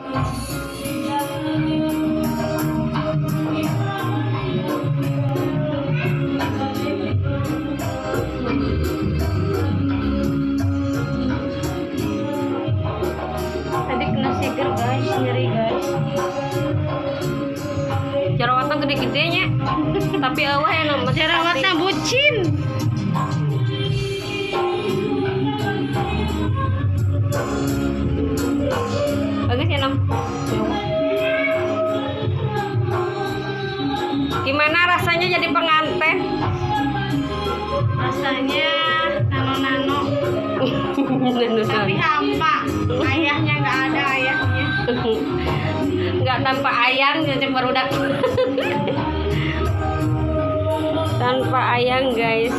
Tadi kena seger guys, nyeri guys. Jerawatnya gede-gedenya. Tapi awah yang nama Jerawatnya bucin. bagus ya nom. Gimana rasanya jadi pengantin? Rasanya nano-nano. Tapi hampa. Ayahnya nggak ada ayahnya. Nggak tanpa ayang jadi barudak. Tanpa ayang guys.